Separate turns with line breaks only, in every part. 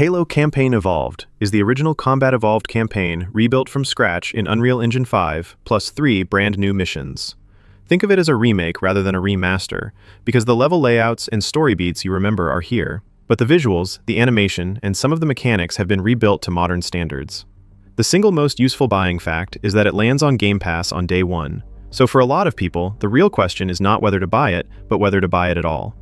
Halo Campaign Evolved is the original Combat Evolved campaign rebuilt from scratch in Unreal Engine 5, plus 3 brand new missions. Think of it as a remake rather than a remaster, because the level layouts and story beats you remember are here, but the visuals, the animation, and some of the mechanics have been rebuilt to modern standards. The single most useful buying fact is that it lands on Game Pass on day one, so for a lot of people, the real question is not whether to buy it, but whether to buy it at all.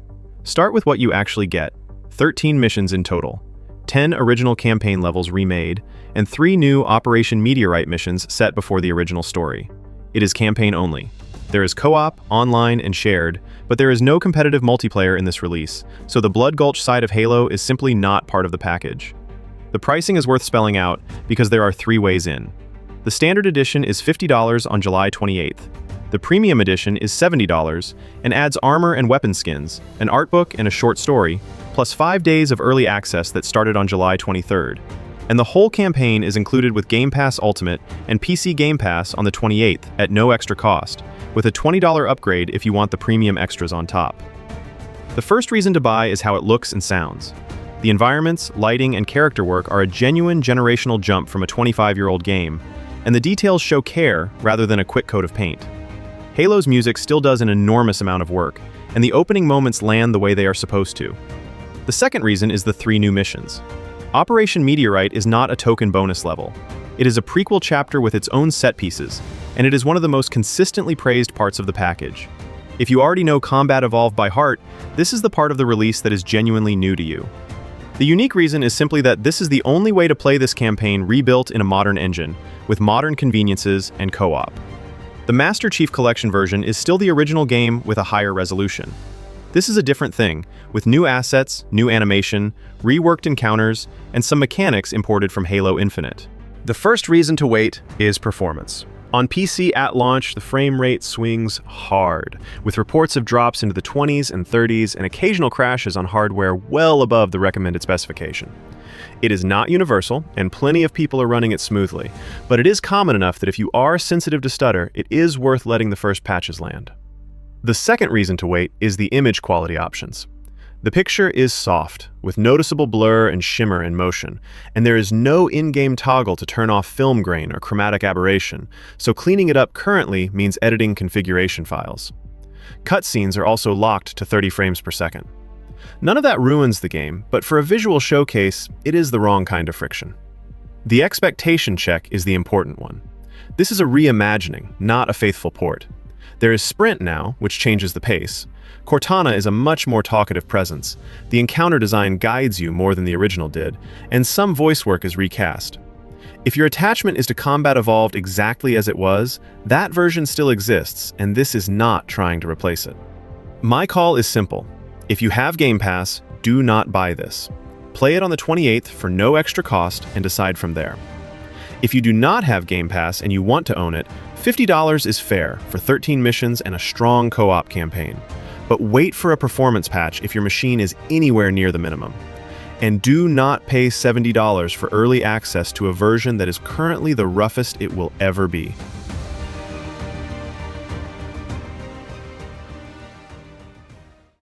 Start with what you actually get: 13 missions in total, 10 original campaign levels remade, and 3 new Operation Meteorite missions set before the original story. It is campaign only. There is co-op, online, and shared, but there is no competitive multiplayer in this release, so the Blood Gulch side of Halo is simply not part of the package. The pricing is worth spelling out because there are 3 ways in. The Standard Edition is $50 on July 28th. The Premium Edition is $70 and adds armor and weapon skins, an art book and a short story, plus 5 days of early access that started on July 23rd. And the whole campaign is included with Game Pass Ultimate and PC Game Pass on the 28th at no extra cost, with a $20 upgrade if you want the premium extras on top. The first reason to buy is how it looks and sounds. The environments, lighting, and character work are a genuine generational jump from a 25-year-old game, and the details show care rather than a quick coat of paint. Halo's music still does an enormous amount of work, and the opening moments land the way they are supposed to. The second reason is the 3 new missions. Operation Meteorite is not a token bonus level. It is a prequel chapter with its own set pieces, and it is one of the most consistently praised parts of the package. If you already know Combat Evolved by heart, this is the part of the release that is genuinely new to you. The unique reason is simply that this is the only way to play this campaign rebuilt in a modern engine, with modern conveniences and co-op. The Master Chief Collection version is still the original game with a higher resolution. This is a different thing, with new assets, new animation, reworked encounters, and some mechanics imported from Halo Infinite. The first reason to wait is performance. On PC at launch, the frame rate swings hard, with reports of drops into the 20s and 30s and occasional crashes on hardware well above the recommended specification. It is not universal, and plenty of people are running it smoothly, but it is common enough that if you are sensitive to stutter, it is worth letting the first patches land. The second reason to wait is the image quality options. The picture is soft, with noticeable blur and shimmer in motion, and there is no in-game toggle to turn off film grain or chromatic aberration, so cleaning it up currently means editing configuration files. Cutscenes are also locked to 30 frames per second. None of that ruins the game, but for a visual showcase, it is the wrong kind of friction. The expectation check is the important one. This is a reimagining, not a faithful port. There is Sprint now, which changes the pace. Cortana is a much more talkative presence. The encounter design guides you more than the original did, and some voice work is recast. If your attachment is to Combat Evolved exactly as it was, that version still exists, and this is not trying to replace it. My call is simple. If you have Game Pass, do not buy this. Play it on the 28th for no extra cost and decide from there. If you do not have Game Pass and you want to own it, $50 is fair for 13 missions and a strong co-op campaign. But wait for a performance patch if your machine is anywhere near the minimum. And do not pay $70 for early access to a version that is currently the roughest it will ever be.